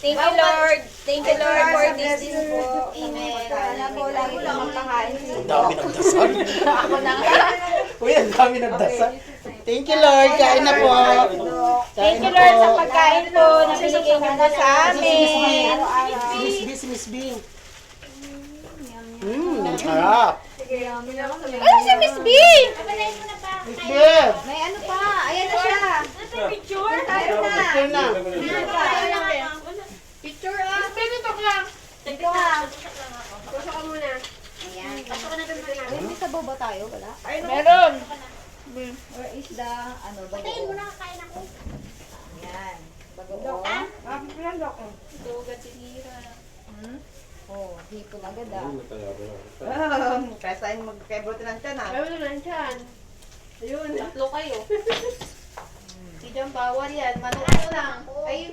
Thank you, Lord. Thank you, Lord, for this din po. Amen. Sana po lagi kang makakain. Ang dami nagdasal. Ako na nga. Uy, ang dami nagdasal. Thank you, Lord. Kain na po. Thank you, Lord, sa pagkain po na binigay mo po sa amin. Si Miss B, si Miss B. Harap. Ano si Miss B? Miss B. May ano pa? Ayan na siya. Picture? Tayo na. Picture na. Picture ah. Dito ka. Dito ah. Pasok ka muna. Ayan. Uy, may sabaw ba tayo? Wala? Meron. Or is the, ano, bago? Kain ako. Ayan. Bago o. Dugat sinira. Oh, hipon agad ah. Kaya sa'yo magkaibuti ng tiyan ah. Meron lang dyan. Ayun, tatlo kayo. Hindi dyan bawal yan. Manok lang. Ay,